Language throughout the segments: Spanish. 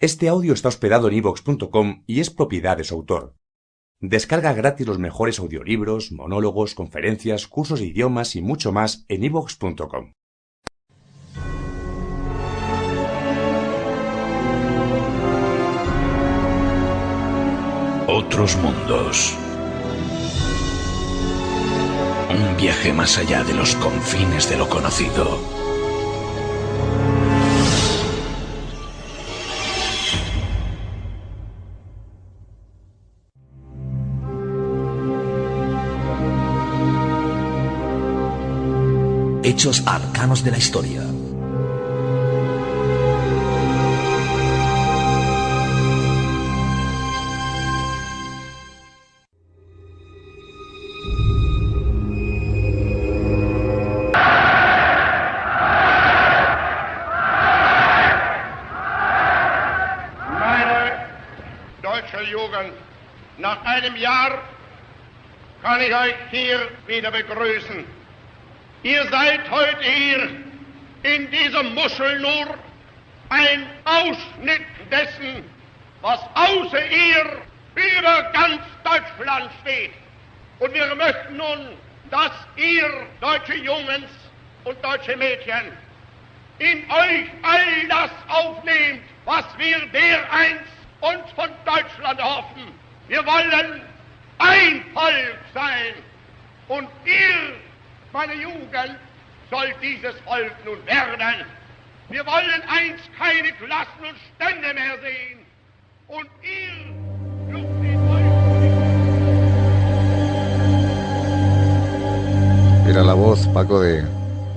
Este audio está hospedado en iVoox.com y es propiedad de su autor. Descarga gratis los mejores audiolibros, monólogos, conferencias, cursos de idiomas y mucho más en iVoox.com. Otros mundos. Un viaje más allá de los confines de lo conocido. Hechos arcanos de la historia. Nach einem Jahr kann ich euch hier wieder begrüßen. Ihr seid heute hier in dieser Muschel nur ein Ausschnitt dessen, was außer ihr über ganz Deutschland steht. Und wir möchten nun, dass ihr, deutsche Jungs und deutsche Mädchen, in euch all das aufnehmt, was wir dereinst uns von Deutschland hoffen. Wir wollen ein Volk sein. Und ihr, meine Jugend, sollt dieses Volk nun werden. Wir wollen einst keine Klassen und Stände mehr sehen. Und ihr dürft den Volk... Era la voz, Paco, de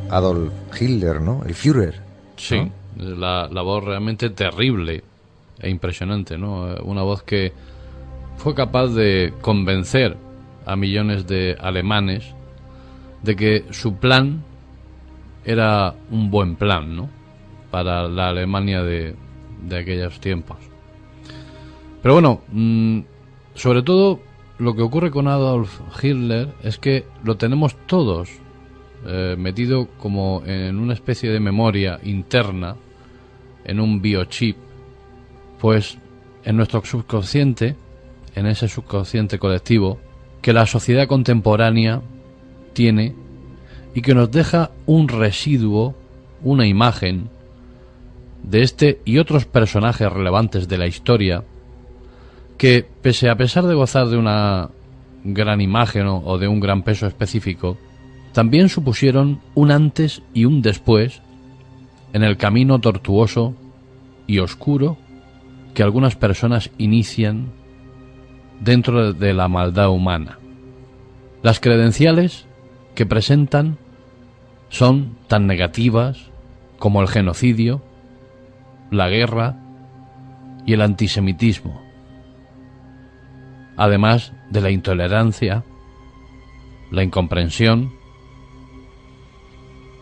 Adolf Hitler, ¿no? El Führer. Sí, ¿no? La voz realmente terrible e impresionante, ¿no? Una voz que fue capaz de convencer a millones de alemanes de que su plan era un buen plan, ¿no? Para la Alemania de aquellos tiempos. Pero bueno, sobre todo lo que ocurre con Adolf Hitler es que lo tenemos todos metido como en una especie de memoria interna, en un biochip, pues en nuestro subconsciente, en ese subconsciente colectivo que la sociedad contemporánea tiene y que nos deja un residuo, una imagen de este y otros personajes relevantes de la historia que, a pesar de gozar de una gran imagen o de un gran peso específico, también supusieron un antes y un después en el camino tortuoso y oscuro que algunas personas inician dentro de la maldad humana. Las credenciales que presentan son tan negativas como el genocidio, la guerra y el antisemitismo, además de la intolerancia, la incomprensión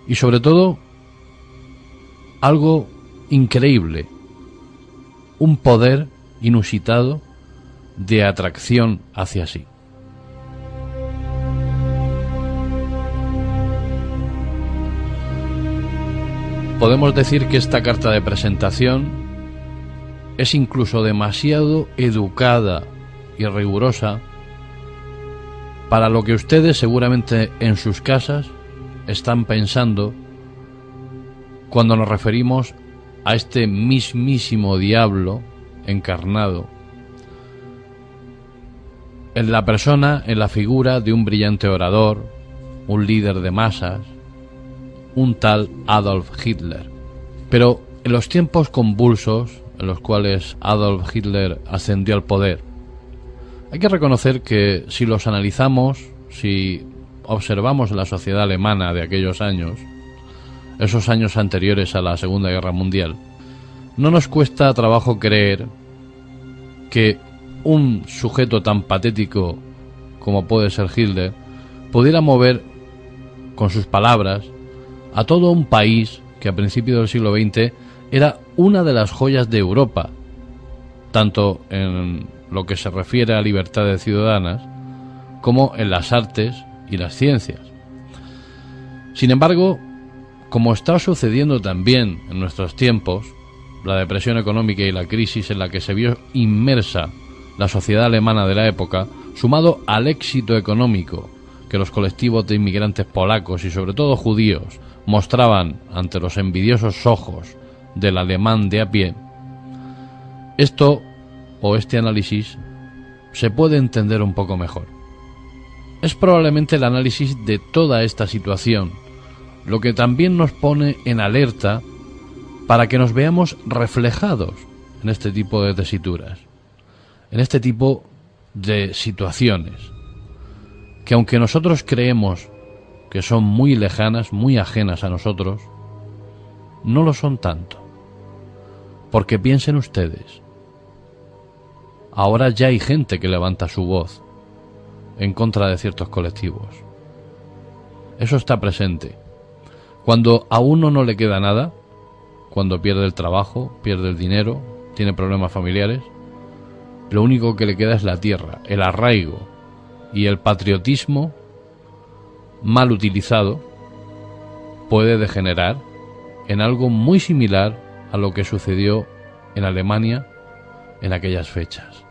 y sobre todo algo increíble, un poder inusitado de atracción hacia sí. Podemos decir que esta carta de presentación es incluso demasiado educada y rigurosa para lo que ustedes seguramente en sus casas están pensando cuando nos referimos a este mismísimo diablo encarnado en la persona, en la figura de un brillante orador, un líder de masas, un tal Adolf Hitler. Pero en los tiempos convulsos en los cuales Adolf Hitler ascendió al poder, hay que reconocer que si los analizamos, si observamos la sociedad alemana de aquellos años, esos años anteriores a la Segunda Guerra Mundial, no nos cuesta trabajo creer que un sujeto tan patético como puede ser Hitler pudiera mover con sus palabras a todo un país que a principios del siglo XX era una de las joyas de Europa, tanto en lo que se refiere a libertades ciudadanas como en las artes y las ciencias. Sin embargo, como está sucediendo también en nuestros tiempos, la depresión económica y la crisis en la que se vio inmersa la sociedad alemana de la época, sumado al éxito económico que los colectivos de inmigrantes polacos y sobre todo judíos mostraban ante los envidiosos ojos del alemán de a pie, este análisis se puede entender un poco mejor. Es probablemente el análisis de toda esta situación lo que también nos pone en alerta para que nos veamos reflejados en este tipo de tesituras, en este tipo de situaciones, que aunque nosotros creemos que son muy lejanas, muy ajenas a nosotros, no lo son tanto. Porque piensen ustedes, ahora ya hay gente que levanta su voz en contra de ciertos colectivos. Eso está presente. Cuando a uno no le queda nada, cuando pierde el trabajo, pierde el dinero, tiene problemas familiares, lo único que le queda es la tierra, el arraigo y el patriotismo mal utilizado puede degenerar en algo muy similar a lo que sucedió en Alemania en aquellas fechas.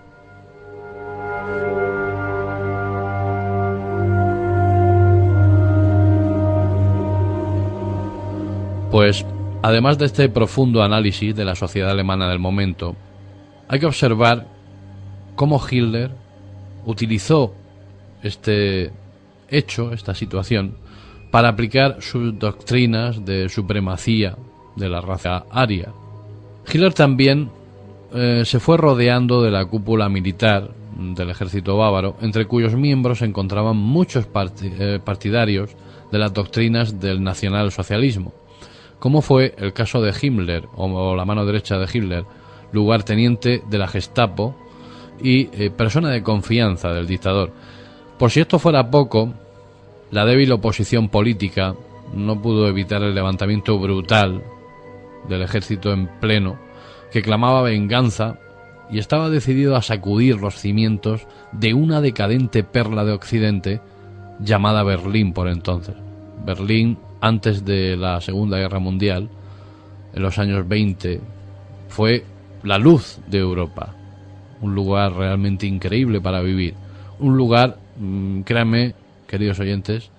Pues, además de este profundo análisis de la sociedad alemana del momento, hay que observar cómo Hitler utilizó este hecho, esta situación, para aplicar sus doctrinas de supremacía de la raza aria. Hitler también se fue rodeando de la cúpula militar del ejército bávaro, entre cuyos miembros se encontraban muchos partidarios de las doctrinas del nacionalsocialismo, como fue el caso de Himmler, o la mano derecha de Hitler, lugarteniente de la Gestapo y persona de confianza del dictador. Por si esto fuera poco, la débil oposición política no pudo evitar el levantamiento brutal del ejército en pleno, que clamaba venganza y estaba decidido a sacudir los cimientos de una decadente perla de Occidente llamada Berlín por entonces. Berlín, antes de la Segunda Guerra Mundial, en los años 20, fue la luz de Europa, un lugar realmente increíble para vivir, un lugar, créanme, queridos oyentes,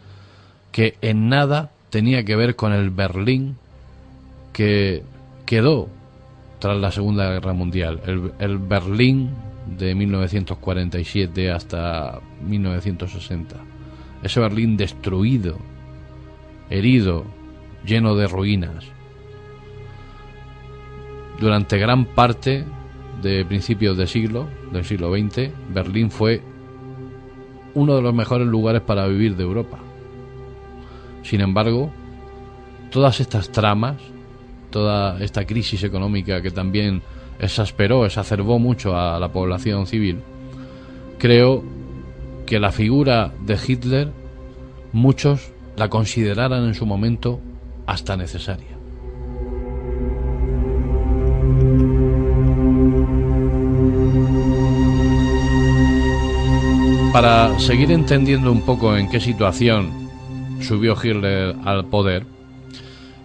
que en nada tenía que ver con el Berlín que quedó tras la Segunda Guerra Mundial, el Berlín de 1947 hasta 1960, ese Berlín destruido, herido, lleno de ruinas. Durante gran parte de principios del siglo XX, Berlín fue uno de los mejores lugares para vivir de Europa. Sin embargo, todas estas tramas, toda esta crisis económica que también exacerbó mucho a la población civil, creo que la figura de Hitler muchos la consideraran en su momento hasta necesaria. Para seguir entendiendo un poco en qué situación subió Hitler al poder,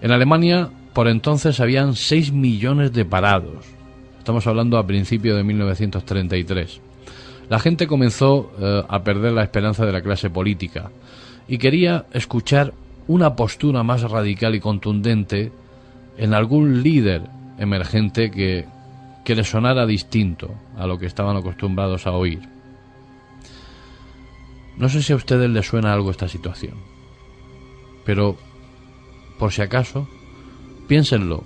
en Alemania por entonces habían 6 millones de parados. Estamos hablando a principios de 1933. La gente comenzó a perder la esperanza de la clase política y quería escuchar una postura más radical y contundente en algún líder emergente que les sonara distinto a lo que estaban acostumbrados a oír. No sé si a ustedes les suena algo esta situación, pero por si acaso, piénsenlo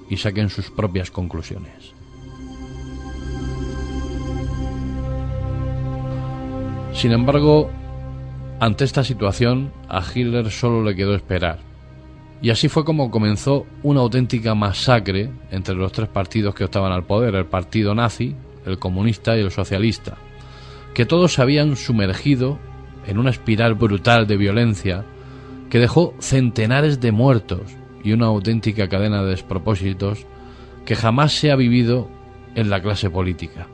y saquen sus propias conclusiones. Sin embargo, ante esta situación, a Hitler solo le quedó esperar. Y así fue como comenzó una auténtica masacre entre los tres partidos que optaban al poder, el partido nazi, el comunista y el socialista, que todos se habían sumergido en una espiral brutal de violencia que dejó centenares de muertos y una auténtica cadena de despropósitos que jamás se ha vivido en la clase política.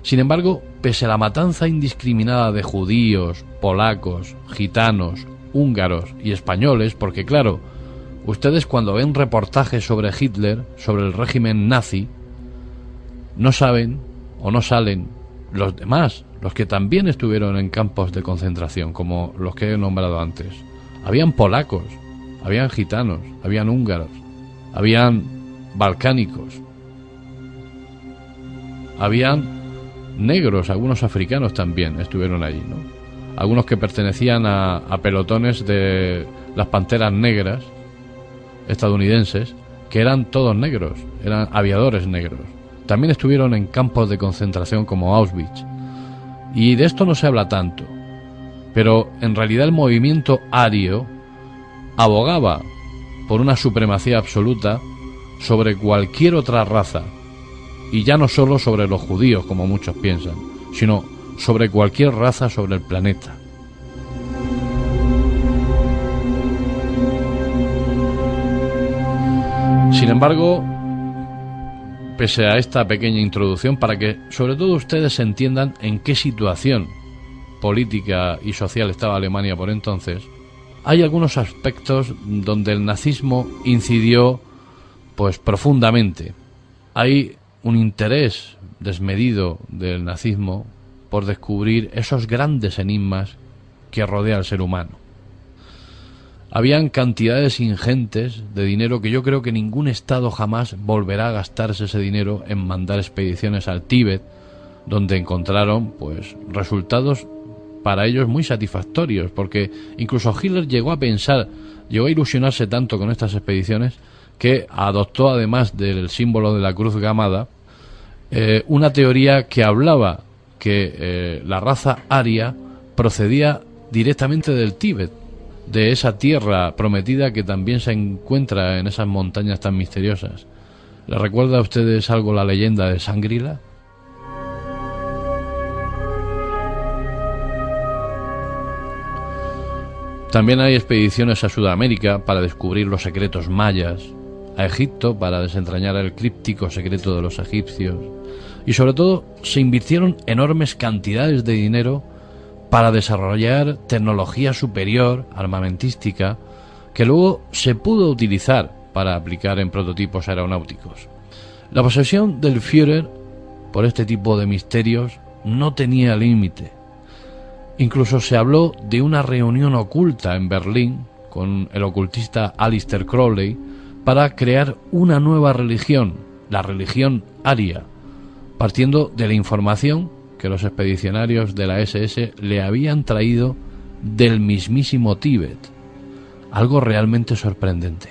Sin embargo, pese a la matanza indiscriminada de judíos, polacos, gitanos, húngaros y españoles, porque claro, ustedes cuando ven reportajes sobre Hitler, sobre el régimen nazi, no saben o no salen los demás, los que también estuvieron en campos de concentración, como los que he nombrado antes. Habían polacos, habían gitanos, habían húngaros, habían balcánicos, habían negros, algunos africanos también estuvieron allí, ¿no? Algunos que pertenecían a pelotones de las Panteras Negras estadounidenses, que eran todos negros, eran aviadores negros. También estuvieron en campos de concentración como Auschwitz. Y de esto no se habla tanto, pero en realidad el movimiento ario abogaba por una supremacía absoluta sobre cualquier otra raza, y ya no solo sobre los judíos, como muchos piensan, sino sobre cualquier raza sobre el planeta. Sin embargo, pese a esta pequeña introducción, para que sobre todo ustedes entiendan en qué situación política y social estaba Alemania por entonces, hay algunos aspectos donde el nazismo incidió pues profundamente. Hay un interés desmedido del nazismo por descubrir esos grandes enigmas que rodea al ser humano. Habían cantidades ingentes de dinero que yo creo que ningún Estado jamás volverá a gastarse ese dinero en mandar expediciones al Tíbet, donde encontraron pues resultados para ellos muy satisfactorios, porque incluso Hitler llegó a pensar, llegó a ilusionarse tanto con estas expediciones que adoptó, además del símbolo de la cruz gamada, una teoría que hablaba que la raza aria procedía directamente del Tíbet, de esa tierra prometida que también se encuentra en esas montañas tan misteriosas. ¿Les recuerda a ustedes algo la leyenda de Shangri-La? También hay expediciones a Sudamérica para descubrir los secretos mayas, a Egipto para desentrañar el críptico secreto de los egipcios, y sobre todo se invirtieron enormes cantidades de dinero para desarrollar tecnología superior, armamentística, que luego se pudo utilizar para aplicar en prototipos aeronáuticos. La posesión del Führer por este tipo de misterios no tenía límite. Incluso se habló de una reunión oculta en Berlín con el ocultista Aleister Crowley para crear una nueva religión, la religión aria, partiendo de la información que los expedicionarios de la SS le habían traído del mismísimo Tíbet. Algo realmente sorprendente.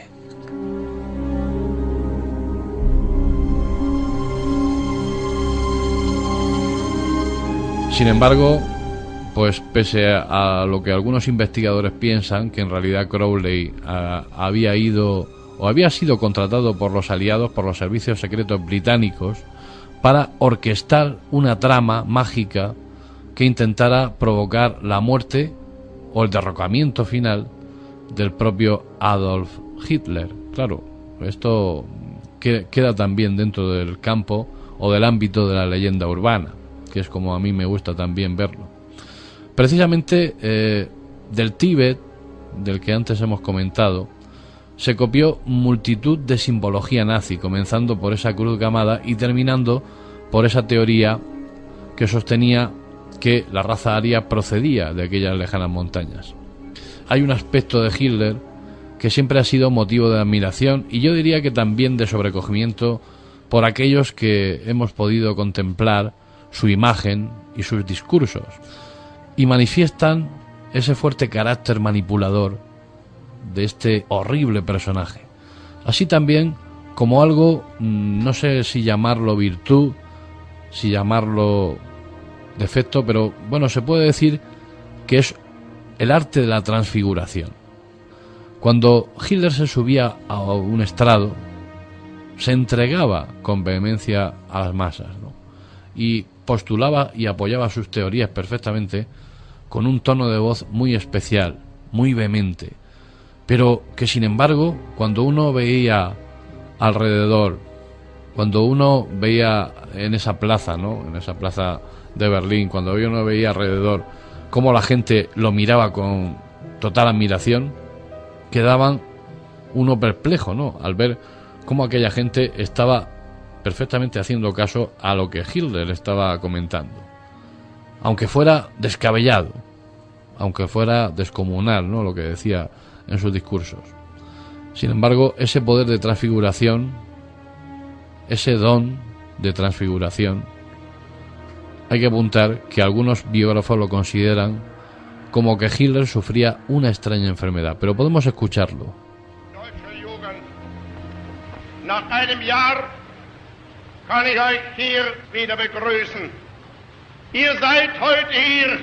Sin embargo, pues pese a lo que algunos investigadores piensan, que en realidad Crowley había ido o había sido contratado por los aliados, por los servicios secretos británicos, para orquestar una trama mágica que intentara provocar la muerte o el derrocamiento final del propio Adolf Hitler. Claro, esto queda también dentro del campo o del ámbito de la leyenda urbana, que es como a mí me gusta también verlo. Precisamente del Tíbet, del que antes hemos comentado, se copió multitud de simbología nazi, comenzando por esa cruz gamada y terminando por esa teoría que sostenía que la raza aria procedía de aquellas lejanas montañas. Hay un aspecto de Hitler que siempre ha sido motivo de admiración y yo diría que también de sobrecogimiento por aquellos que hemos podido contemplar su imagen y sus discursos, y manifiestan ese fuerte carácter manipulador de este horrible personaje, así también como algo, no sé si llamarlo virtud, si llamarlo defecto, pero bueno, se puede decir que es el arte de la transfiguración. Cuando Hitler se subía a un estrado, se entregaba con vehemencia a las masas, ¿no? Y postulaba y apoyaba sus teorías perfectamente con un tono de voz muy especial, muy vehemente, pero que sin embargo, cuando uno veía alrededor, cuando uno veía en esa plaza, ¿no?, en esa plaza de Berlín, cuando uno veía alrededor cómo la gente lo miraba con total admiración, quedaban uno perplejo, ¿no?, al ver cómo aquella gente estaba perfectamente haciendo caso a lo que Hitler estaba comentando. Aunque fuera descabellado, aunque fuera descomunal, ¿no?, lo que decía en sus discursos. Sin embargo, ese poder de transfiguración, ese don de transfiguración, hay que apuntar que algunos biógrafos lo consideran como que Hitler sufría una extraña enfermedad, pero podemos escucharlo. Deutsche Jugend, nach einem Jahr kann ich euch hier wieder begrüßen. Ihr seid heute hier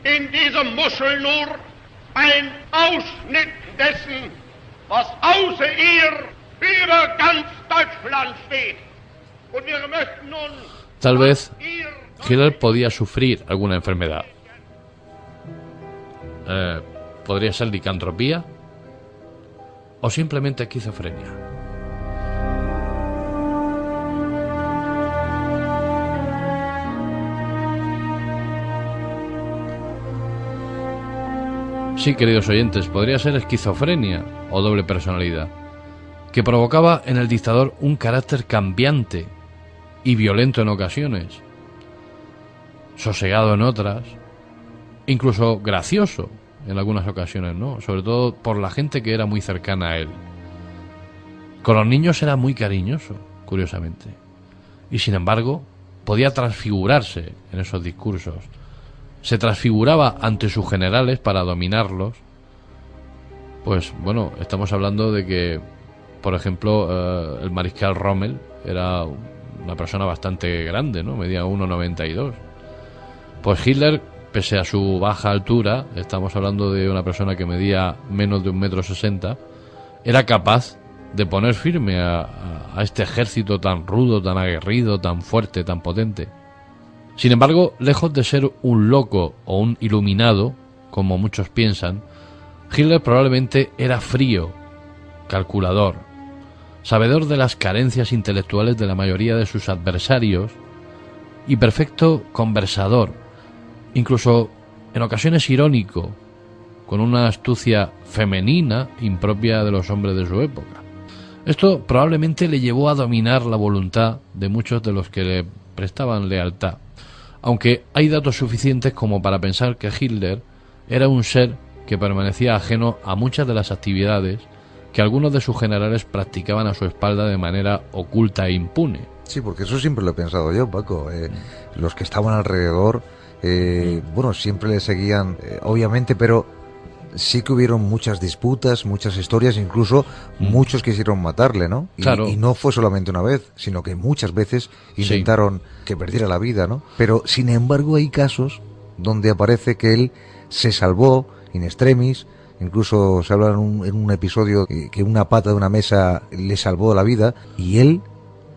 in diesem Muschel nur ein Ausschnitt dessen, was außer ihr über ganz Deutschland steht. Und wir möchten nun... Tal vez Hitler podía sufrir alguna enfermedad. Podría ser licantropía o simplemente esquizofrenia. Sí, queridos oyentes, podría ser esquizofrenia o doble personalidad, que provocaba en el dictador un carácter cambiante y violento en ocasiones, sosegado en otras, incluso gracioso en algunas ocasiones, ¿no?, sobre todo por la gente que era muy cercana a él. Con los niños era muy cariñoso, curiosamente, y sin embargo podía transfigurarse en esos discursos. Se transfiguraba ante sus generales para dominarlos. Pues bueno, estamos hablando de que, por ejemplo, el mariscal Rommel era una persona bastante grande, ¿no?, medía 1,92. Pues Hitler, pese a su baja altura, estamos hablando de una persona que medía menos de 1,60 m, era capaz de poner firme a este ejército tan rudo, tan aguerrido, tan fuerte, tan potente. Sin embargo, lejos de ser un loco o un iluminado, como muchos piensan, Hitler probablemente era frío, calculador, sabedor de las carencias intelectuales de la mayoría de sus adversarios y perfecto conversador, incluso en ocasiones irónico, con una astucia femenina impropia de los hombres de su época. Esto probablemente le llevó a dominar la voluntad de muchos de los que le prestaban lealtad, aunque hay datos suficientes como para pensar que Hitler era un ser que permanecía ajeno a muchas de las actividades que algunos de sus generales practicaban a su espalda de manera oculta e impune. Sí, porque eso siempre lo he pensado yo, Paco. Los que estaban alrededor, bueno, siempre le seguían, obviamente, pero sí que hubieron muchas disputas, muchas historias, incluso muchos quisieron matarle, ¿no? Claro. Y no fue solamente una vez, sino que muchas veces intentaron que perdiera la vida, ¿no? Pero, sin embargo, hay casos donde aparece que él se salvó in extremis. Incluso se habla en un episodio que una pata de una mesa le salvó la vida, y él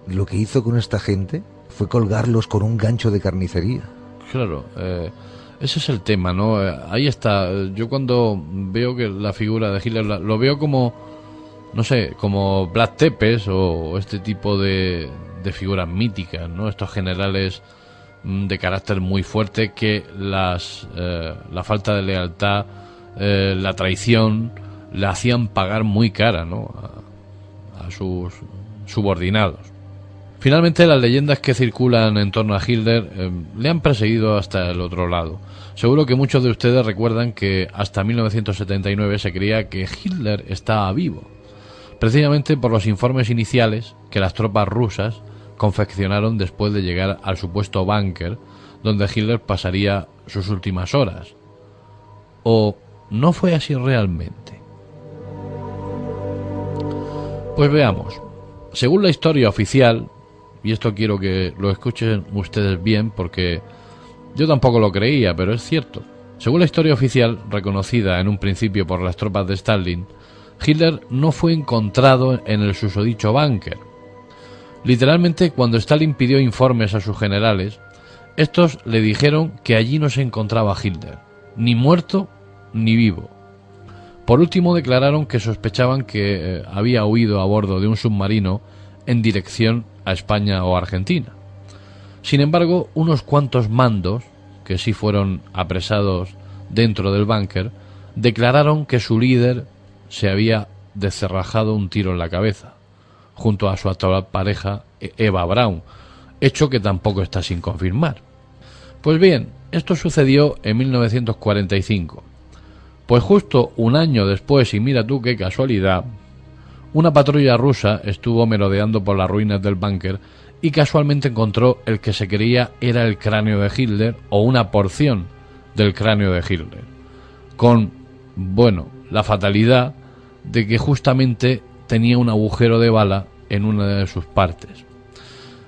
lo que hizo con esta gente fue colgarlos con un gancho de carnicería. Claro, ese es el tema, ¿no? Ahí está. Yo cuando veo que la figura de Hitler lo veo como, no sé, como Vlad Tepes o este tipo de figuras míticas, ¿no? Estos generales de carácter muy fuerte que la falta de lealtad, la traición, la hacían pagar muy cara, ¿no?, a sus subordinados. Finalmente, las leyendas que circulan en torno a Hitler le han perseguido hasta el otro lado. Seguro que muchos de ustedes recuerdan que hasta 1979 se creía que Hitler estaba vivo, precisamente por los informes iniciales que las tropas rusas confeccionaron después de llegar al supuesto búnker donde Hitler pasaría sus últimas horas. ¿O no fue así realmente? Pues veamos. Según la historia oficial, y esto quiero que lo escuchen ustedes bien porque yo tampoco lo creía, pero es cierto. Según la historia oficial, reconocida en un principio por las tropas de Stalin, Hitler no fue encontrado en el susodicho búnker. Literalmente, cuando Stalin pidió informes a sus generales, estos le dijeron que allí no se encontraba Hitler, ni muerto ni vivo. Por último, declararon que sospechaban que había huido a bordo de un submarino en dirección a España o Argentina. Sin embargo, unos cuantos mandos, que sí fueron apresados dentro del búnker, declararon que su líder se había descerrajado un tiro en la cabeza, junto a su actual pareja Eva Braun, hecho que tampoco está sin confirmar. Pues bien, esto sucedió en 1945. Pues justo un año después, y mira tú qué casualidad, una patrulla rusa estuvo merodeando por las ruinas del búnker y casualmente encontró el que se creía era el cráneo de Hitler o una porción del cráneo de Hitler, con, bueno, la fatalidad de que justamente tenía un agujero de bala en una de sus partes.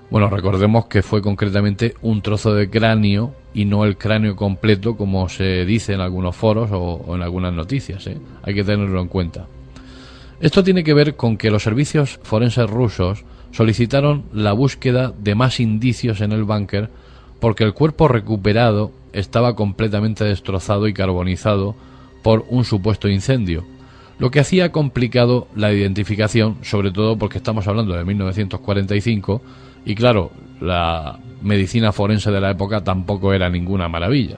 Bueno, recordemos que fue concretamente un trozo de cráneo y no el cráneo completo, como se dice en algunos foros o en algunas noticias, ¿eh? Hay que tenerlo en cuenta. Esto tiene que ver con que los servicios forenses rusos solicitaron la búsqueda de más indicios en el búnker porque el cuerpo recuperado estaba completamente destrozado y carbonizado por un supuesto incendio, lo que hacía complicado la identificación, sobre todo porque estamos hablando de 1945 y claro, la medicina forense de la época tampoco era ninguna maravilla.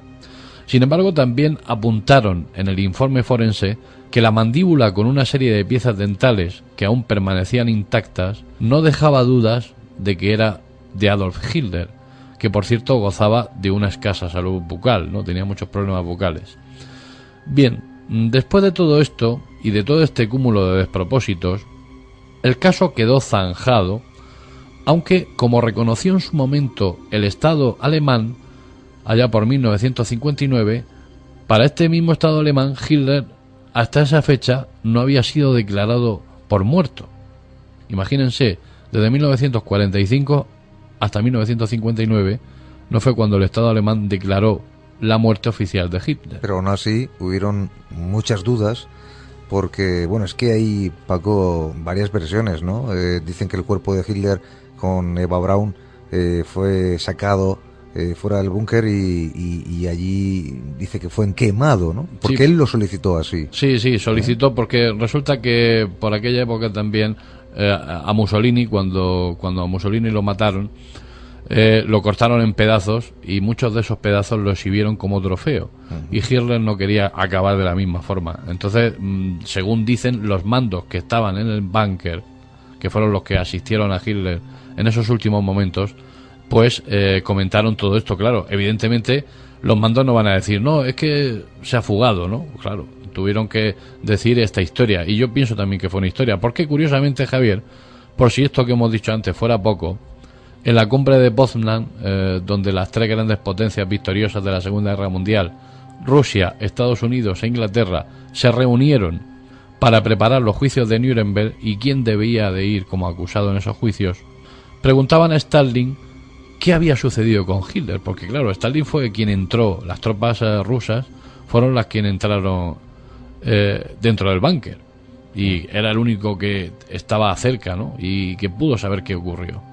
Sin embargo, también apuntaron en el informe forense que la mandíbula con una serie de piezas dentales que aún permanecían intactas no dejaba dudas de que era de Adolf Hitler, que por cierto gozaba de una escasa salud bucal, ¿no? Tenía muchos problemas bucales. Bien, después de todo esto y de todo este cúmulo de despropósitos, el caso quedó zanjado, aunque, como reconoció en su momento el Estado alemán, allá por 1959, para este mismo Estado alemán, Hitler hasta esa fecha no había sido declarado por muerto. Imagínense, desde 1945 hasta 1959 no fue cuando el Estado alemán declaró la muerte oficial de Hitler. Pero aún así hubieron muchas dudas porque, bueno, es que hay, Paco, varias versiones, ¿no? Dicen que el cuerpo de Hitler con Eva Braun fue sacado fuera del búnker y allí dice que fue quemado, ¿no? Porque sí, él lo solicitó así. Sí, solicitó porque resulta que por aquella época también a Mussolini, cuando a Mussolini lo mataron, lo cortaron en pedazos y muchos de esos pedazos lo exhibieron como trofeo. Y Hitler no quería acabar de la misma forma. Entonces, según dicen los mandos que estaban en el búnker, que fueron los que asistieron a Hitler en esos últimos momentos, pues comentaron todo esto. Claro, evidentemente los mandos no van a decir, no, es que se ha fugado, ¿no? Claro, tuvieron que decir esta historia, y yo pienso también que fue una historia, porque curiosamente, Javier, por si esto que hemos dicho antes fuera poco, en la cumbre de Potsdam, donde las tres grandes potencias victoriosas de la Segunda Guerra Mundial, Rusia, Estados Unidos e Inglaterra, se reunieron para preparar los juicios de Nuremberg y quién debía de ir como acusado en esos juicios, preguntaban a Stalin qué había sucedido con Hitler, porque claro, Stalin fue quien entró, las tropas rusas fueron las quienes entraron dentro del búnker, y era el único que estaba cerca, ¿no? Y que pudo saber qué ocurrió.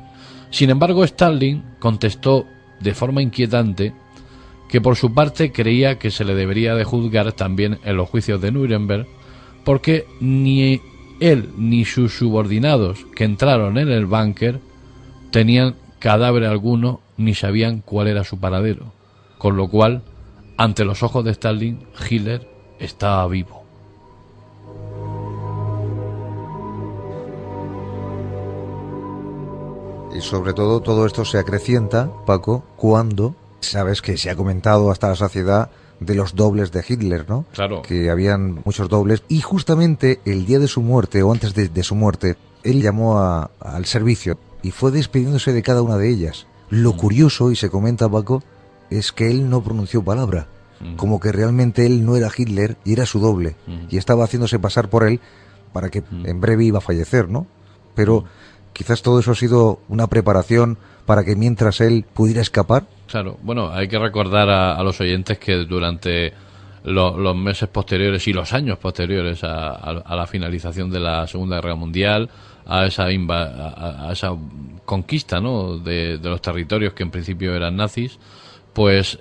Sin embargo, Stalin contestó de forma inquietante que por su parte creía que se le debería de juzgar también en los juicios de Nuremberg, porque ni él ni sus subordinados que entraron en el búnker tenían cadáver alguno ni sabían cuál era su paradero, con lo cual, ante los ojos de Stalin, Hitler estaba vivo. Y sobre todo esto se acrecienta, Paco, cuando sabes que se ha comentado hasta la saciedad de los dobles de Hitler, ¿no? Claro. Que habían muchos dobles, y justamente el día de su muerte, o antes de su muerte, él llamó al servicio y fue despidiéndose de cada una de ellas. Lo curioso, y se comenta, Paco, es que él no pronunció palabra, como que realmente él no era Hitler y era su doble, y estaba haciéndose pasar por él para que en breve iba a fallecer, ¿no? Pero quizás todo eso ha sido una preparación para que mientras él pudiera escapar. Claro, bueno, hay que recordar a los oyentes que durante los meses posteriores y los años posteriores a la finalización de la Segunda Guerra Mundial, a esa conquista, ¿no?, de los territorios que en principio eran nazis, pues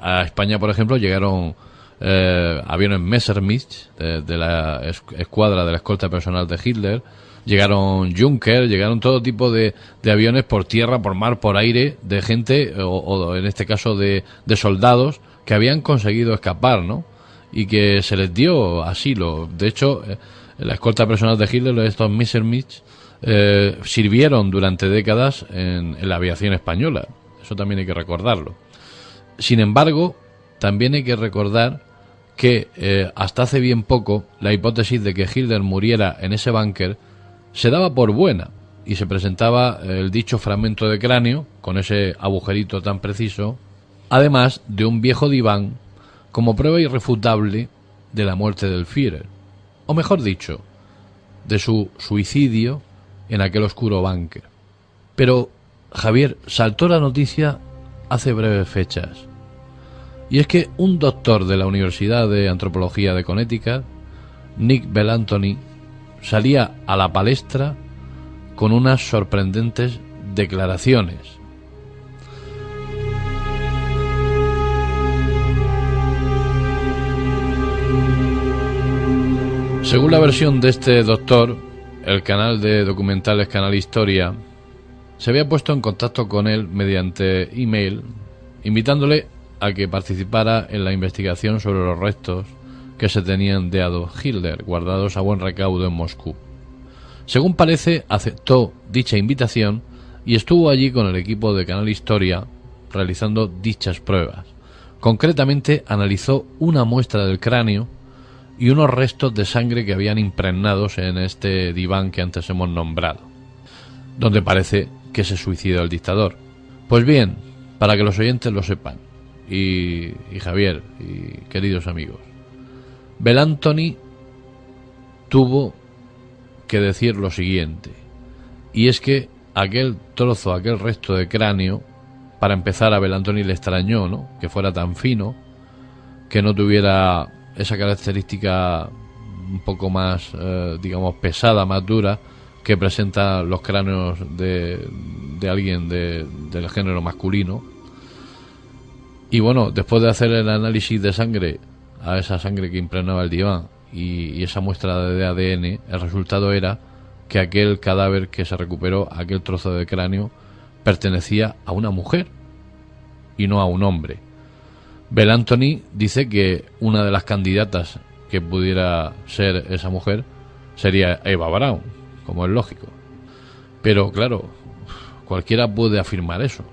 a España, por ejemplo, llegaron aviones Messerschmitt de la escuadra de la escolta personal de Hitler, llegaron Junker, llegaron todo tipo de aviones por tierra, por mar, por aire, de gente, o en este caso de soldados que habían conseguido escapar, ¿no? Y que se les dio asilo. De hecho, la escolta personal de Hitler, estos Messerschmitt, sirvieron durante décadas en la aviación española. Eso también hay que recordarlo. Sin embargo, también hay que recordar que hasta hace bien poco la hipótesis de que Hitler muriera en ese búnker se daba por buena y se presentaba el dicho fragmento de cráneo con ese agujerito tan preciso, además de un viejo diván, como prueba irrefutable de la muerte del Führer, o mejor dicho, de su suicidio en aquel oscuro búnker. Pero, Javier, saltó la noticia hace breves fechas, y es que un doctor de la Universidad de Antropología de Connecticut, Nick Belantoni, salía a la palestra con unas sorprendentes declaraciones. Según la versión de este doctor, el canal de documentales Canal Historia se había puesto en contacto con él mediante email, invitándole a que participara en la investigación sobre los restos que se tenían de Adolf Hitler, guardados a buen recaudo en Moscú. Según parece, aceptó dicha invitación y estuvo allí con el equipo de Canal Historia realizando dichas pruebas. Concretamente, analizó una muestra del cráneo y unos restos de sangre que habían impregnados en este diván que antes hemos nombrado, donde parece que se suicidó el dictador. Pues bien, para que los oyentes lo sepan, y Javier, y queridos amigos, Belantoni tuvo que decir lo siguiente, y es que aquel trozo, aquel resto de cráneo, para empezar, a Belantoni le extrañó, ¿no?, que fuera tan fino, que no tuviera esa característica un poco más, digamos, pesada, más dura, que presentan los cráneos de alguien del género masculino. Y bueno, después de hacer el análisis de sangre, a esa sangre que impregnaba el diván, y esa muestra de ADN, el resultado era que aquel cadáver que se recuperó, aquel trozo de cráneo, pertenecía a una mujer y no a un hombre. Belantoni dice que una de las candidatas que pudiera ser esa mujer sería Eva Braun, como es lógico. Pero claro, cualquiera puede afirmar eso,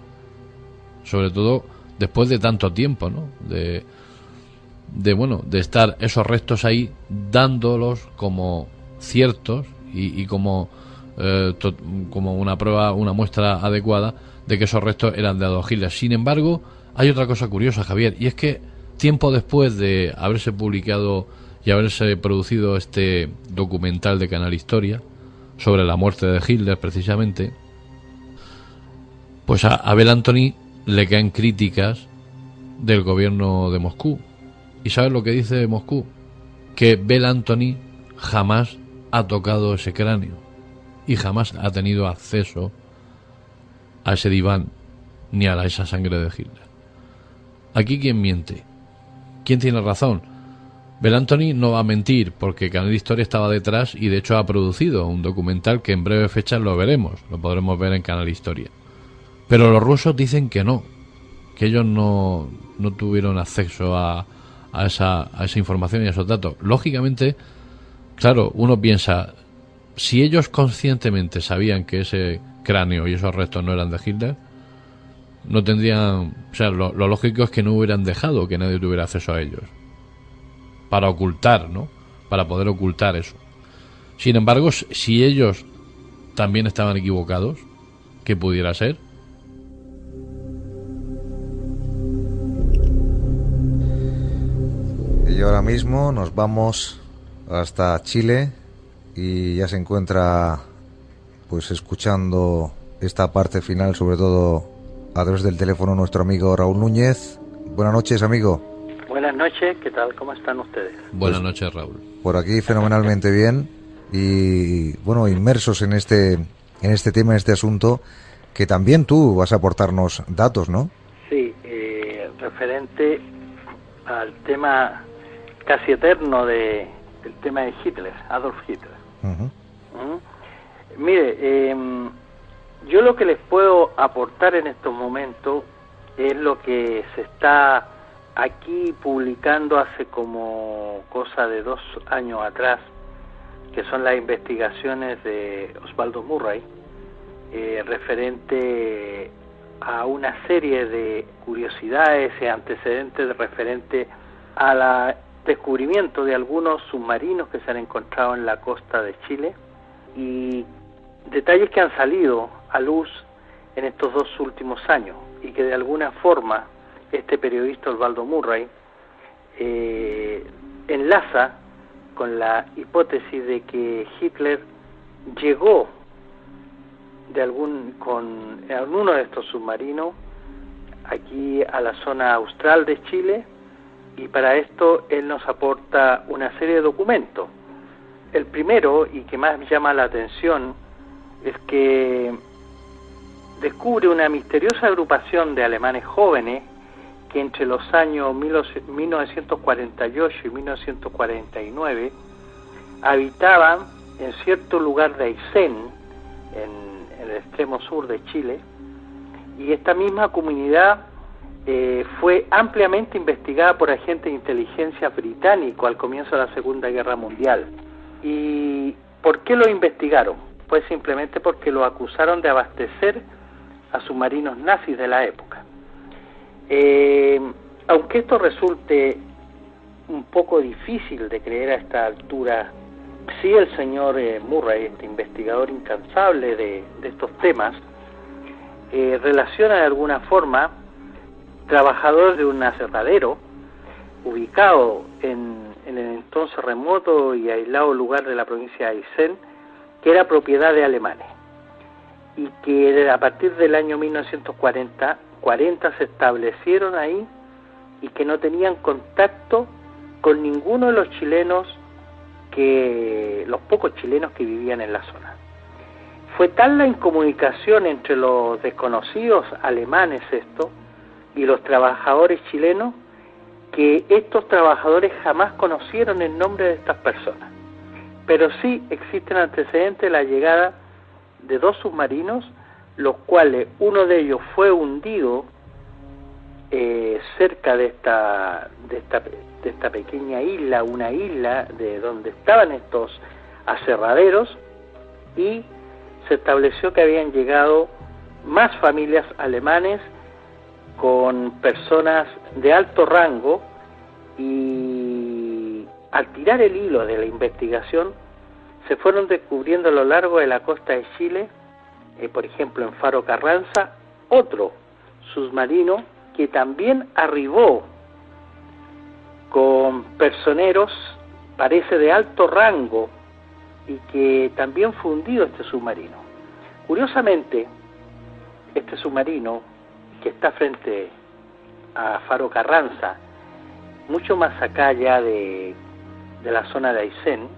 sobre todo después de tanto tiempo, ¿no?, de estar esos restos ahí, dándolos como ciertos y como una prueba, una muestra adecuada de que esos restos eran de Adolf Hitler. Sin embargo, hay otra cosa curiosa, Javier, y es que tiempo después de haberse publicado y haberse producido este documental de Canal Historia sobre la muerte de Hitler, precisamente, pues a Belantoni le caen críticas del gobierno de Moscú. ¿Y sabes lo que dice Moscú? Que Belantoni jamás ha tocado ese cráneo y jamás ha tenido acceso a ese diván ni a esa sangre de Hitler. Aquí, ¿quién miente? ¿Quién tiene razón? Belantoni no va a mentir, porque Canal Historia estaba detrás y de hecho ha producido un documental que en breve fecha lo veremos, lo podremos ver en Canal Historia. Pero los rusos dicen que no, que ellos no tuvieron acceso a esa información y a esos datos. Lógicamente, claro, uno piensa, si ellos conscientemente sabían que ese cráneo y esos restos no eran de Hitler, no tendrían, o sea, lo lógico es que no hubieran dejado que nadie tuviera acceso a ellos, para ocultar, ¿no?, para poder ocultar eso. Sin embargo, si ellos también estaban equivocados, ¿qué pudiera ser? Y ahora mismo nos vamos hasta Chile y ya se encuentra pues escuchando esta parte final, sobre todo a través del teléfono, nuestro amigo Raúl Núñez. Buenas noches, amigo. Buenas noches, ¿qué tal? ¿Cómo están ustedes? Buenas noches, Raúl. Por aquí fenomenalmente bien y bueno, inmersos en este tema, en este asunto, que también tú vas a aportarnos datos, ¿no? Sí, referente al tema casi eterno del tema de Hitler, Adolf Hitler. Mire, yo lo que les puedo aportar en estos momentos es lo que se está aquí publicando hace como cosa de 2 años atrás que son las investigaciones de Osvaldo Murray, referente a una serie de curiosidades y antecedentes referente al descubrimiento de algunos submarinos que se han encontrado en la costa de Chile y detalles que han salido a luz en estos 2 últimos años y que de alguna forma este periodista Osvaldo Murray enlaza con la hipótesis de que Hitler llegó con uno de estos submarinos aquí a la zona austral de Chile, y para esto él nos aporta una serie de documentos. El primero, y que más llama la atención, es que descubre una misteriosa agrupación de alemanes jóvenes que entre los años 1948 y 1949 habitaban en cierto lugar de Aysén, en el extremo sur de Chile, y esta misma comunidad fue ampliamente investigada por agentes de inteligencia británicos al comienzo de la Segunda Guerra Mundial. ¿Y por qué lo investigaron? Pues simplemente porque lo acusaron de abastecer a submarinos nazis de la época. Aunque esto resulte un poco difícil de creer a esta altura, sí el señor Murray, este investigador incansable de estos temas, relaciona de alguna forma trabajadores de un aserradero ubicado en el entonces remoto y aislado lugar de la provincia de Aysén, que era propiedad de alemanes, y que a partir del año 1940 se establecieron ahí y que no tenían contacto con ninguno de los chilenos, los pocos chilenos que vivían en la zona. Fue tal la incomunicación entre los desconocidos alemanes y los trabajadores chilenos, que estos trabajadores jamás conocieron el nombre de estas personas. Pero sí existen antecedentes de la llegada de 2 submarinos, los cuales uno de ellos fue hundido cerca de esta pequeña isla, una isla de donde estaban estos aserraderos, y se estableció que habían llegado más familias alemanes con personas de alto rango, y al tirar el hilo de la investigación se fueron descubriendo a lo largo de la costa de Chile, por ejemplo en Faro Carranza, otro submarino que también arribó con personeros, parece de alto rango, y que también fue hundido este submarino. Curiosamente, este submarino, que está frente a Faro Carranza, mucho más acá ya de la zona de Aysén,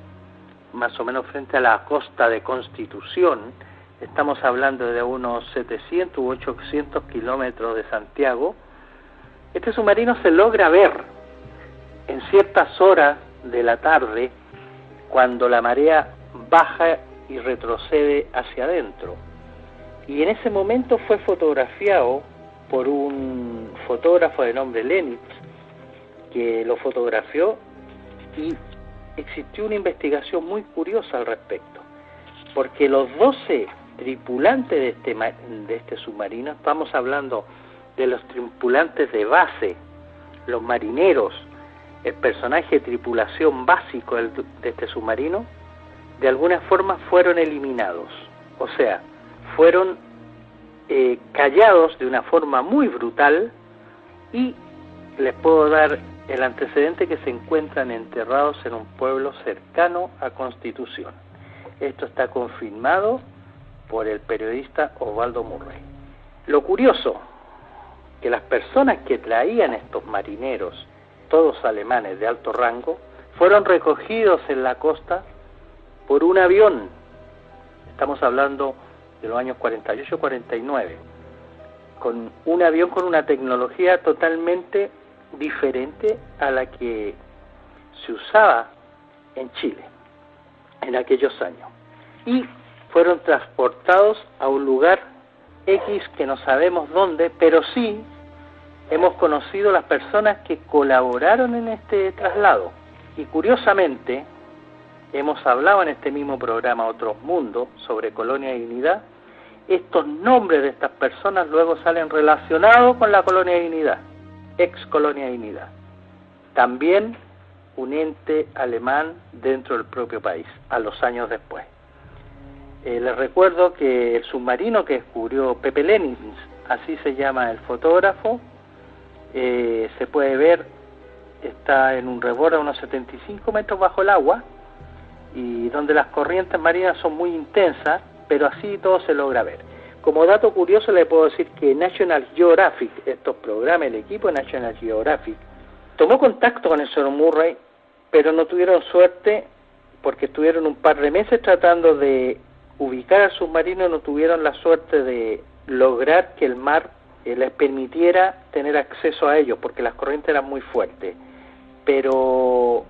más o menos frente a la costa de Constitución, estamos hablando de unos 700 u 800 kilómetros de Santiago. Este submarino se logra ver en ciertas horas de la tarde, cuando la marea baja y retrocede hacia adentro. Y en ese momento fue fotografiado por un fotógrafo de nombre Lenitz, que lo fotografió, y existió una investigación muy curiosa al respecto, porque los 12 tripulantes de este submarino, estamos hablando de los tripulantes de base, los marineros, el personaje de tripulación básico de este submarino, de alguna forma fueron eliminados, o sea, fueron callados de una forma muy brutal, y les puedo dar el antecedente que se encuentran enterrados en un pueblo cercano a Constitución. Esto está confirmado por el periodista Osvaldo Murray. Lo curioso, que las personas que traían estos marineros, todos alemanes de alto rango, fueron recogidos en la costa por un avión. Estamos hablando de los años 48-49, con un avión con una tecnología totalmente diferente a la que se usaba en Chile en aquellos años, y fueron transportados a un lugar X que no sabemos dónde, pero sí hemos conocido las personas que colaboraron en este traslado. Y curiosamente, hemos hablado en este mismo programa Otros Mundos sobre Colonia Dignidad, estos nombres de estas personas luego salen relacionados con la Colonia Dignidad, ex Colonia Dignidad. También un ente alemán dentro del propio país, a los años después. Les recuerdo que el submarino que descubrió Pepe Lennings, así se llama el fotógrafo, se puede ver, está en un reborde a unos 75 metros bajo el agua, y donde las corrientes marinas son muy intensas, pero así todo se logra ver. Como dato curioso le puedo decir que National Geographic, estos programas, el equipo de National Geographic, tomó contacto con el señor Murray, pero no tuvieron suerte porque estuvieron un par de meses tratando de ubicar al submarino y no tuvieron la suerte de lograr que el mar les permitiera tener acceso a ellos, porque las corrientes eran muy fuertes. Pero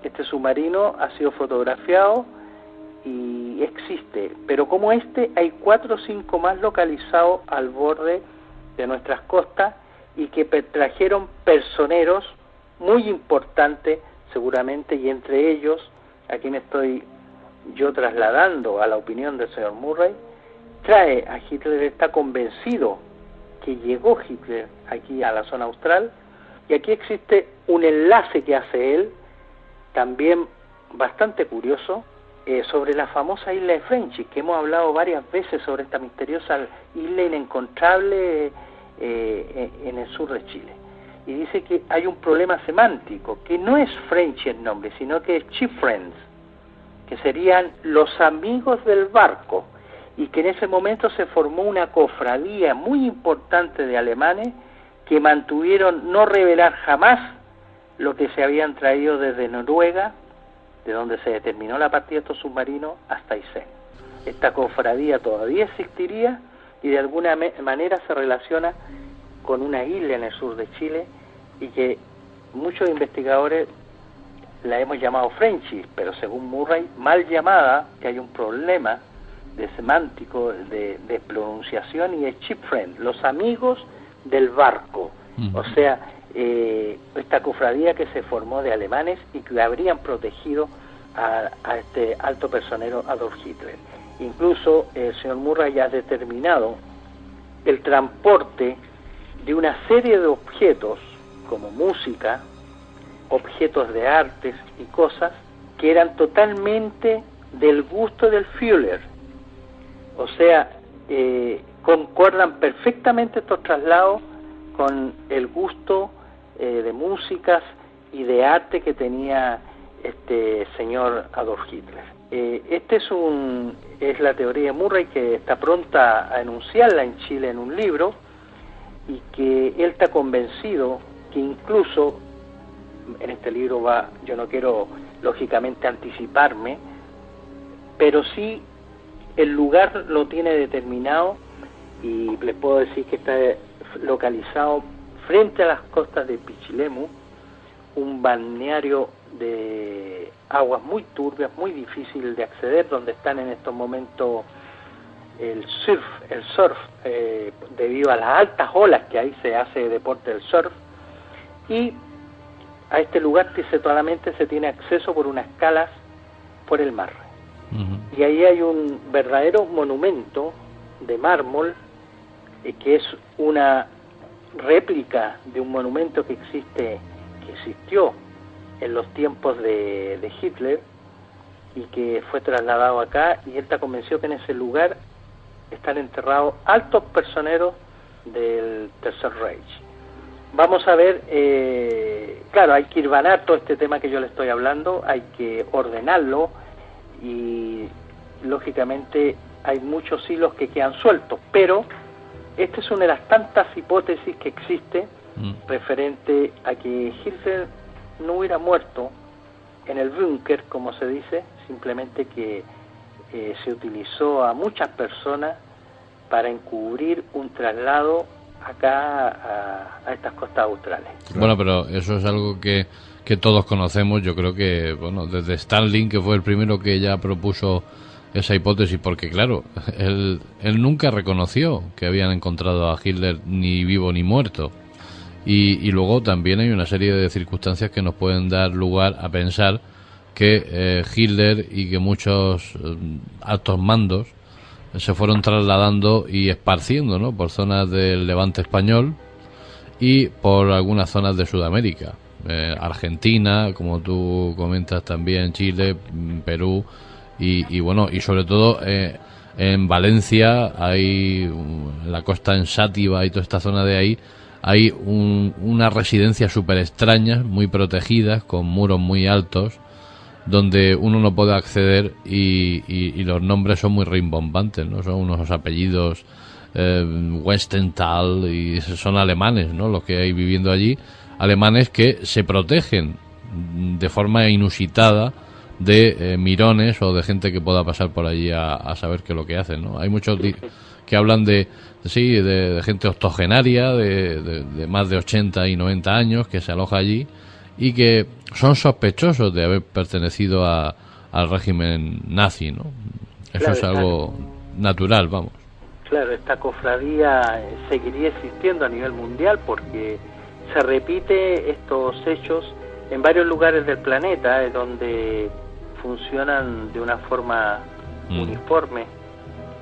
este submarino ha sido fotografiado y existe, pero como este hay 4 o 5 más localizados al borde de nuestras costas y que trajeron personeros muy importantes seguramente, y entre ellos, aquí me estoy yo trasladando a la opinión del señor Murray, trae a Hitler, está convencido que llegó Hitler aquí a la zona austral, y aquí existe un enlace que hace él, también bastante curioso, sobre la famosa isla de Frenchy, que hemos hablado varias veces sobre esta misteriosa isla inencontrable en el sur de Chile. Y dice que hay un problema semántico, que no es Frenchy el nombre, sino que es Ship Friends, que serían los amigos del barco, y que en ese momento se formó una cofradía muy importante de alemanes que mantuvieron no revelar jamás lo que se habían traído desde Noruega, de donde se determinó la partida de estos submarinos, hasta Aysén. Esta cofradía todavía existiría y de alguna manera se relaciona con una isla en el sur de Chile, y que muchos investigadores la hemos llamado Frenchy, pero según Murray, mal llamada, que hay un problema de semántico, de pronunciación, y es Ship Friend, los amigos del barco. O sea, esta cofradía que se formó de alemanes y que habrían protegido a este alto personero Adolf Hitler. Incluso el señor Murray ya ha determinado el transporte de una serie de objetos como música, objetos de artes y cosas que eran totalmente del gusto del Führer. O sea, concuerdan perfectamente estos traslados con el gusto de músicas y de arte que tenía este señor Adolf Hitler. Este es la teoría de Murray, que está pronta a enunciarla en Chile en un libro, y que él está convencido que incluso en este libro yo no quiero lógicamente anticiparme, pero sí el lugar lo tiene determinado, y les puedo decir que está localizado frente a las costas de Pichilemu, un balneario de aguas muy turbias, muy difícil de acceder, donde están en estos momentos el surf, debido a las altas olas que ahí se hace deporte del surf, y a este lugar que solamente se tiene acceso por unas calas por el mar. Y ahí hay un verdadero monumento de mármol, que es una réplica de un monumento que existió en los tiempos de Hitler, y que fue trasladado acá, y él está convencido que en ese lugar están enterrados altos personeros del Tercer Reich. Vamos a ver, claro, hay que hilvanar todo este tema que yo le estoy hablando, hay que ordenarlo, y lógicamente hay muchos hilos que quedan sueltos, pero esta es una de las tantas hipótesis que existe referente a que Hitler no hubiera muerto en el búnker, como se dice, simplemente que se utilizó a muchas personas para encubrir un traslado acá a estas costas australes. Bueno, pero eso es algo que todos conocemos. Yo creo que, bueno, desde Stalin, que fue el primero que ya propuso esa hipótesis, porque claro, él nunca reconoció que habían encontrado a Hitler ni vivo ni muerto. Y luego también hay una serie de circunstancias que nos pueden dar lugar a pensar que Hitler y que muchos altos mandos se fueron trasladando y esparciendo, ¿no?, por zonas del Levante español y por algunas zonas de Sudamérica. Argentina, como tú comentas también, Chile, Perú y bueno, y sobre todo en Valencia, hay en la costa, en Sátiva y toda esta zona de ahí, hay unas residencias súper extrañas, muy protegidas, con muros muy altos, donde uno no puede acceder y los nombres son muy rimbombantes, ¿no? Son unos apellidos Westenthal, y son alemanes, ¿no?, los que hay viviendo allí, alemanes que se protegen de forma inusitada de mirones o de gente que pueda pasar por allí a saber qué es lo que hacen, ¿no? Hay muchos que hablan de gente octogenaria, de más de 80 y 90 años, que se aloja allí y que son sospechosos de haber pertenecido al régimen nazi, ¿no? Eso claro, es algo natural, vamos. Claro, esta cofradía seguiría existiendo a nivel mundial porque se repite estos hechos en varios lugares del planeta, donde funcionan de una forma uniforme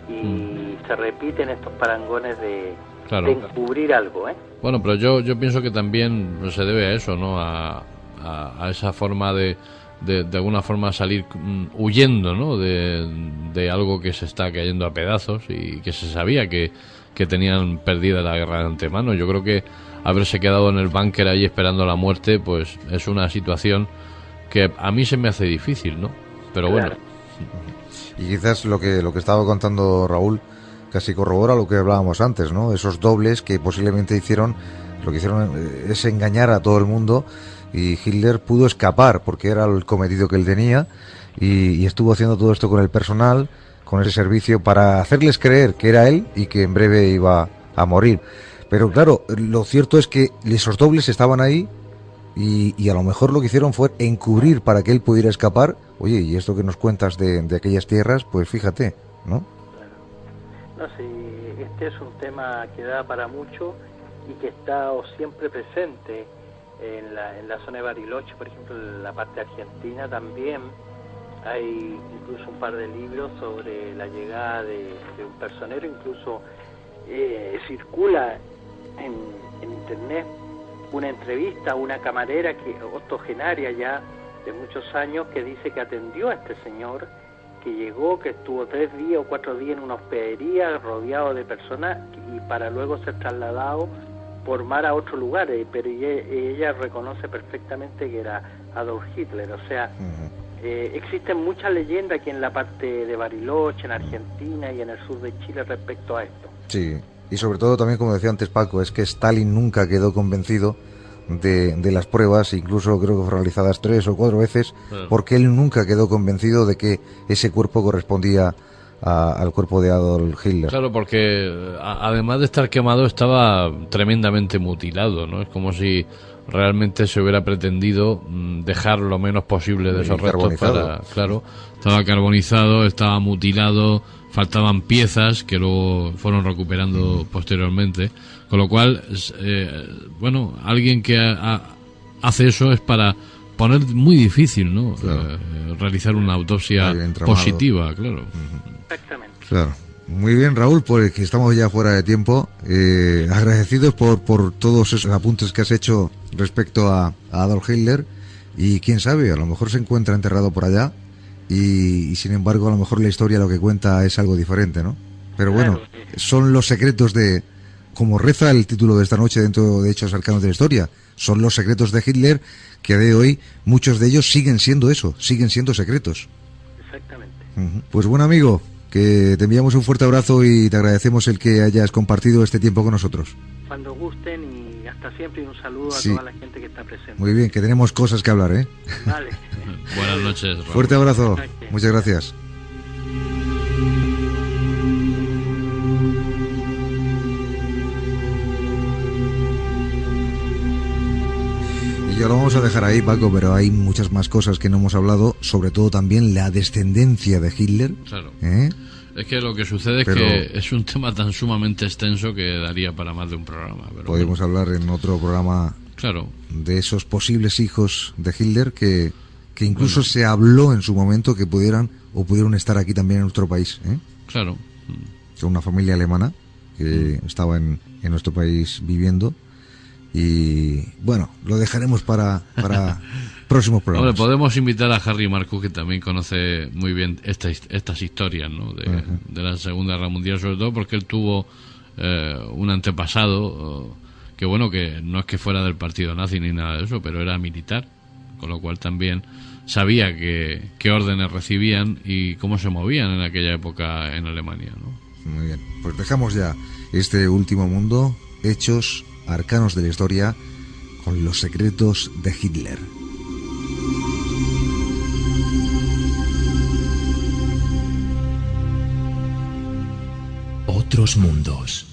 y se repiten estos parangones de encubrir algo, ¿eh? Bueno, pero yo pienso que también se debe a eso, ¿no? A esa forma de alguna forma salir huyendo, ¿no?, de algo que se está cayendo a pedazos y que se sabía que tenían perdida la guerra de antemano. Yo creo que haberse quedado en el búnker ahí esperando la muerte, pues es una situación que a mí se me hace difícil, ¿no? Pero bueno. Y quizás lo que estaba contando Raúl casi corrobora lo que hablábamos antes, ¿no? Esos dobles que posiblemente lo que hicieron es engañar a todo el mundo, y Hitler pudo escapar porque era el cometido que él tenía, y estuvo haciendo todo esto con el personal, con ese servicio, para hacerles creer que era él y que en breve iba a morir. Pero claro, lo cierto es que esos dobles estaban ahí y a lo mejor lo que hicieron fue encubrir para que él pudiera escapar. Oye, y esto que nos cuentas de aquellas tierras, pues fíjate, ¿no? No, sí, este es un tema que da para mucho y que está siempre presente en la zona de Bariloche, por ejemplo, en la parte argentina también. Hay incluso un par de libros sobre la llegada de un personero, incluso circula en internet una entrevista a una camarera octogenaria ya de muchos años, que dice que atendió a este señor, que llegó, que estuvo 3 días o 4 días en una hospedería rodeado de personas y para luego ser trasladado por mar a otro lugar, pero ella reconoce perfectamente que era Adolf Hitler. O sea, existen muchas leyendas aquí en la parte de Bariloche, en Argentina y en el sur de Chile respecto a esto. Sí, y sobre todo también, como decía antes Paco, es que Stalin nunca quedó convencido de las pruebas, incluso creo que fueron realizadas 3 o 4 veces, porque él nunca quedó convencido de que ese cuerpo correspondía al cuerpo de Adolf Hitler. Claro, porque además de estar quemado estaba tremendamente mutilado, ¿no? Es como si realmente se hubiera pretendido dejar lo menos posible de esos restos para... Claro, estaba carbonizado, estaba mutilado, faltaban piezas que luego fueron recuperando posteriormente, con lo cual, bueno, alguien que hace eso es para poner muy difícil, ¿no? Claro. Realizar una autopsia positiva, claro. Exactamente. Claro. Muy bien, Raúl, porque estamos ya fuera de tiempo. Agradecidos por todos esos apuntes que has hecho respecto a Adolf Hitler, y quién sabe, a lo mejor se encuentra enterrado por allá y sin embargo a lo mejor la historia lo que cuenta es algo diferente, ¿no? Pero bueno, son los secretos de, como reza el título de esta noche dentro de Hechos Arcanos de la Historia, son los secretos de Hitler, que de hoy muchos de ellos siguen siendo eso, siguen siendo secretos. Exactamente. Pues bueno, amigo, que te enviamos un fuerte abrazo y te agradecemos el que hayas compartido este tiempo con nosotros. Cuando gusten, y hasta siempre, y un saludo a toda la gente que está presente. Muy bien, que tenemos cosas que hablar, ¿eh? Vale. Buenas noches, Raúl. Fuerte abrazo. Muchas gracias. Ya lo vamos a dejar ahí, Paco, pero hay muchas más cosas que no hemos hablado, sobre todo también la descendencia de Hitler. Claro. Es que lo que sucede es que es un tema tan sumamente extenso que daría para más de un programa. Pero podemos hablar en otro programa, claro, de esos posibles hijos de Hitler que que incluso se habló en su momento que pudieran estar aquí también en nuestro país, ¿eh? Claro. Son una familia alemana que estaba en nuestro país viviendo. Y bueno, lo dejaremos para próximos programas. Hombre, podemos invitar a Harry Marcus, que también conoce muy bien estas historias, ¿no? De la Segunda Guerra Mundial, sobre todo porque él tuvo un antepasado que, bueno, que no es que fuera del partido nazi ni nada de eso, pero era militar, con lo cual también sabía qué órdenes recibían y cómo se movían en aquella época en Alemania, ¿no? Muy bien, pues dejamos ya este último mundo, hechos arcanos de la historia, con los secretos de Hitler. Otros mundos.